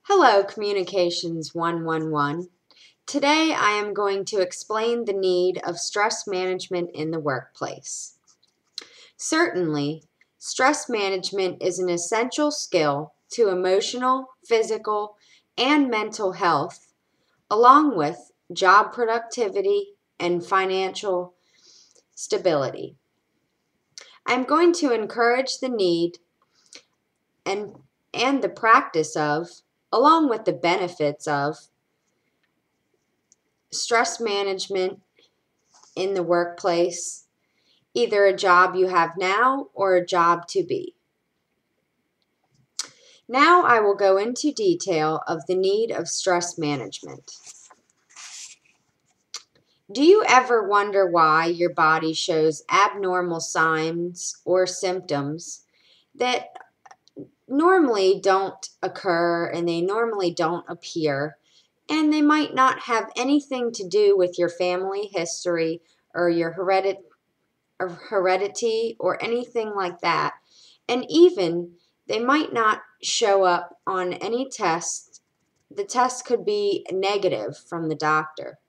Hello, Communications 111. Today I am going to explain the need of stress management in the workplace. Certainly, stress management is an essential skill to emotional, physical, and mental health, along with job productivity and financial stability. I'm going to encourage the need and, and the practice of, along with the benefits of, stress management in the workplace, either a job you have now or a job to be. Now I will go into detail of the need of stress management. Do you ever wonder why your body shows abnormal signs or symptoms that normally don't occur and they normally don't appear, and they might not have anything to do with your family history or your heredity or anything like that, and even they might not show up on any test. The test could be negative from the doctor.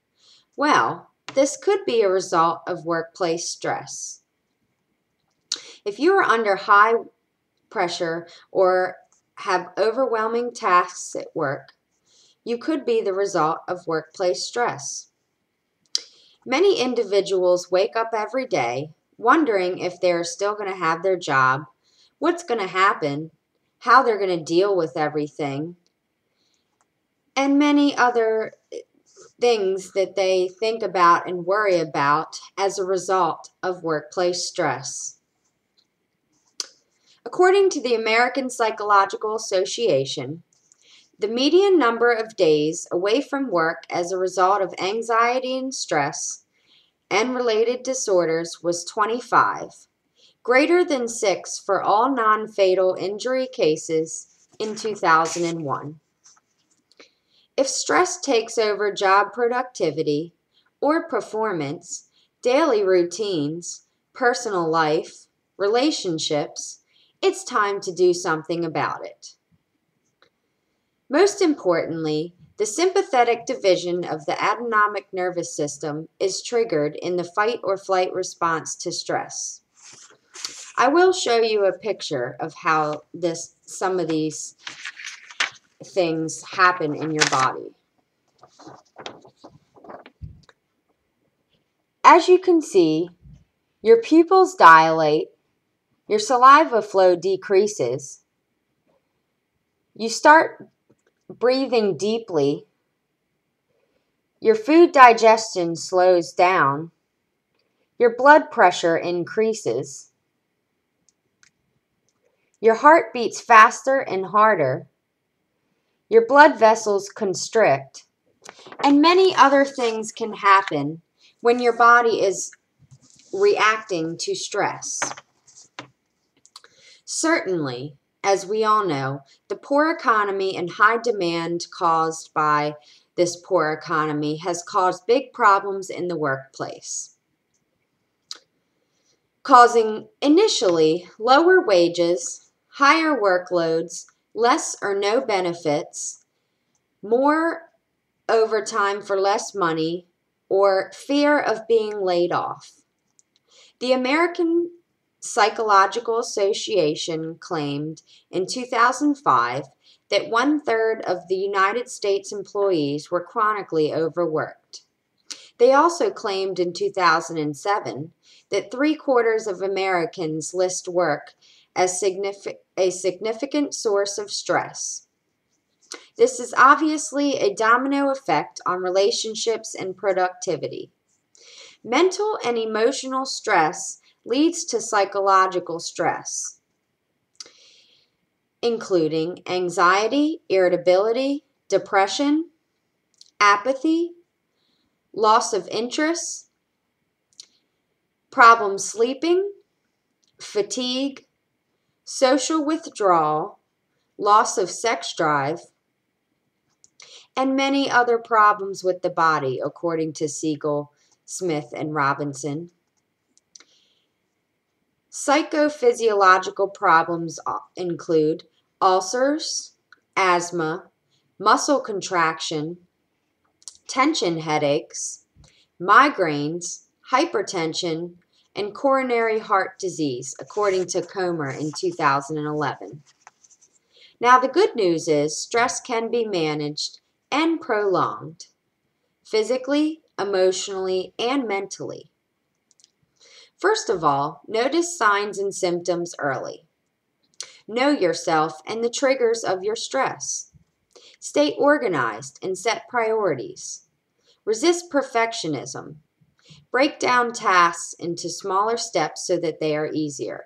Well, this could be a result of workplace stress. If you are under high pressure or have overwhelming tasks at work, you could be the result of workplace stress. Many individuals wake up every day wondering if they're still going to have their job, what's going to happen, how they're going to deal with everything, and many other things that they think about and worry about as a result of workplace stress. According to the American Psychological Association, the median number of days away from work as a result of anxiety and stress and related disorders was 25, greater than 6 for all non-fatal injury cases in 2001. If stress takes over job productivity or performance, daily routines, personal life, relationships, it's time to do something about it. Most importantly, the sympathetic division of the autonomic nervous system is triggered in the fight or flight response to stress. I will show you a picture of how some of these things happen in your body. As you can see, your pupils dilate, your saliva flow decreases, you start breathing deeply, your food digestion slows down, your blood pressure increases, your heart beats faster and harder, your blood vessels constrict, and many other things can happen when your body is reacting to stress. Certainly, as we all know, the poor economy and high demand caused by this poor economy has caused big problems in the workplace, causing initially lower wages, higher workloads, less or no benefits, more overtime for less money, or fear of being laid off. The American Psychological Association claimed in 2005 that 1/3 of the United States employees were chronically overworked. They also claimed in 2007 that 3/4 of Americans list work as a significant source of stress. This is obviously a domino effect on relationships and productivity. Mental and emotional stress leads to psychological stress, including anxiety, irritability, depression, apathy, loss of interest, problems sleeping, fatigue, social withdrawal, loss of sex drive, and many other problems with the body, according to Siegel, Smith, and Robinson. Psychophysiological problems include ulcers, asthma, muscle contraction, tension headaches, migraines, hypertension, and coronary heart disease, according to Comer in 2011. Now, the good news is stress can be managed and prolonged, physically, emotionally, and mentally. First of all, notice signs and symptoms early. Know yourself and the triggers of your stress. Stay organized and set priorities. Resist perfectionism. Break down tasks into smaller steps so that they are easier.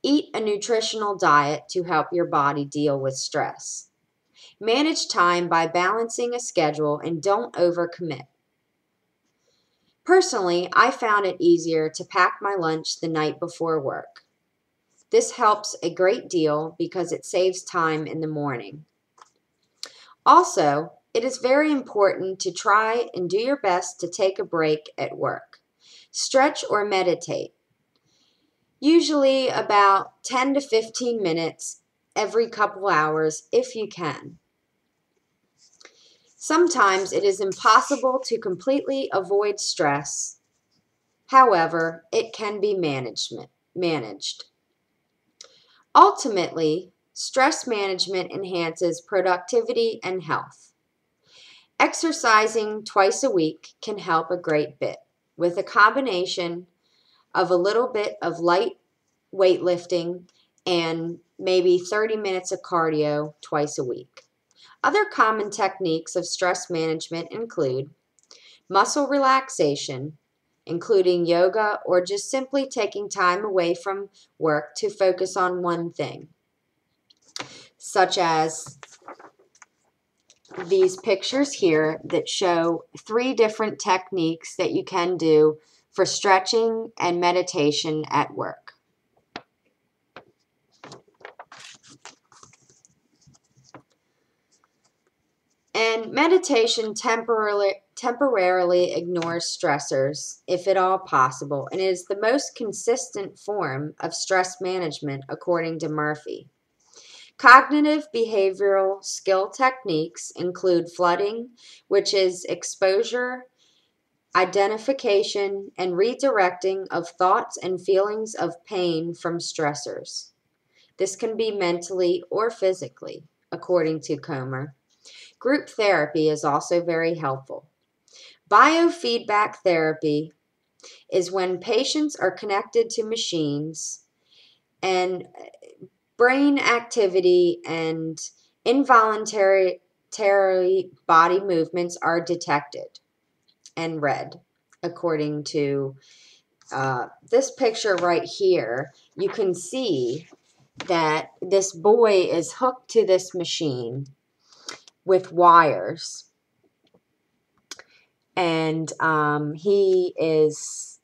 Eat a nutritional diet to help your body deal with stress. Manage time by balancing a schedule and don't overcommit. Personally, I found it easier to pack my lunch the night before work. This helps a great deal because it saves time in the morning. Also, it is very important to try and do your best to take a break at work. Stretch or meditate. Usually about 10 to 15 minutes every couple hours if you can. Sometimes it is impossible to completely avoid stress. However, it can be managed. Ultimately, stress management enhances productivity and health. Exercising twice a week can help a great bit, with a combination of a little bit of light weightlifting and maybe 30 minutes of cardio twice a week. Other common techniques of stress management include muscle relaxation, including yoga or just simply taking time away from work to focus on one thing, such as these pictures here that show 3 different techniques that you can do for stretching and meditation at work. And meditation temporarily ignores stressors, if at all possible, and is the most consistent form of stress management, according to Murphy. Cognitive behavioral skill techniques include flooding, which is exposure, identification, and redirecting of thoughts and feelings of pain from stressors. This can be mentally or physically, according to Comer. Group therapy is also very helpful. Biofeedback therapy is when patients are connected to machines and brain activity and involuntary body movements are detected and read. According to this picture right here, you can see that this boy is hooked to this machine with wires, and he is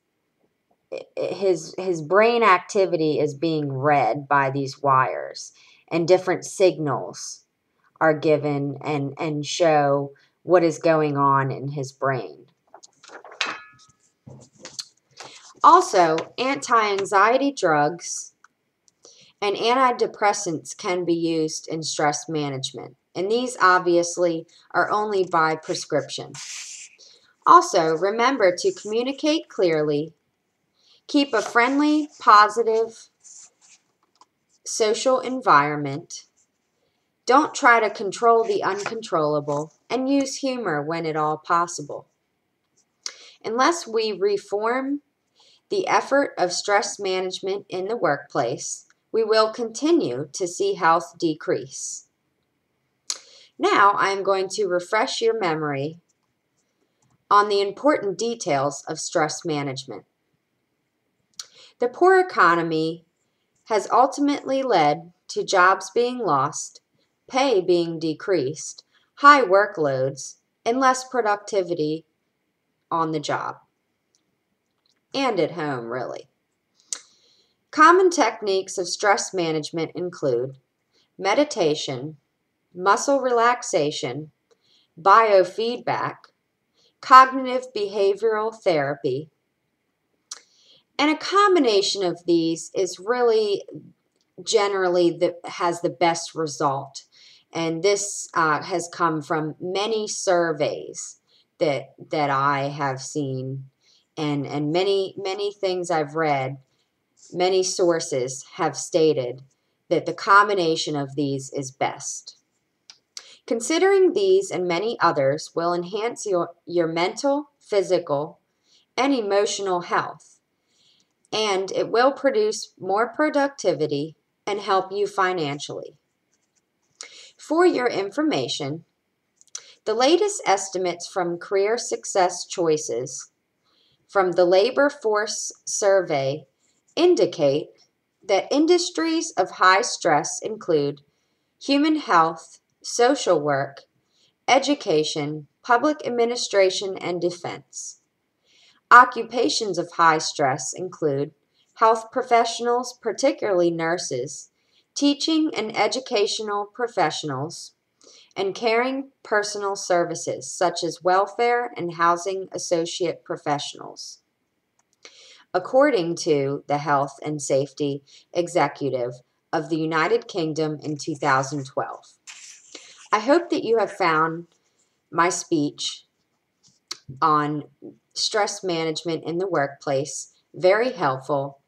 his brain activity is being read by these wires, and different signals are given and show what is going on in his brain. Also, anti-anxiety drugs and antidepressants can be used in stress management, and these obviously are only by prescription. Also, remember to communicate clearly, keep a friendly, positive social environment, don't try to control the uncontrollable, and use humor when at all possible. Unless we reform the effort of stress management in the workplace, we will continue to see health decrease. Now I am going to refresh your memory on the important details of stress management. The poor economy has ultimately led to jobs being lost, pay being decreased, high workloads, and less productivity on the job and at home, really. Common techniques of stress management include meditation, muscle relaxation, biofeedback, cognitive behavioral therapy, and a combination of these is really generally has the best result And this has come from many surveys that I have seen, and many things I've read. Many sources have stated that the combination of these is best. Considering these and many others will enhance your mental, physical, and emotional health, and it will produce more productivity and help you financially. For your information, the latest estimates from Career Success Choices from the Labor Force Survey indicate that industries of high stress include human health, social work, education, public administration, and defense. Occupations of high stress include health professionals, particularly nurses, teaching and educational professionals, and caring personal services such as welfare and housing associate professionals, according to the Health and Safety Executive of the United Kingdom in 2012. I hope that you have found my speech on stress management in the workplace very helpful,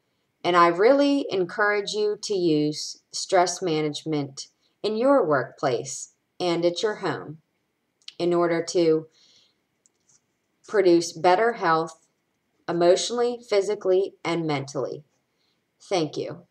and I really encourage you to use stress management in your workplace and at your home in order to produce better health emotionally, physically, and mentally. Thank you.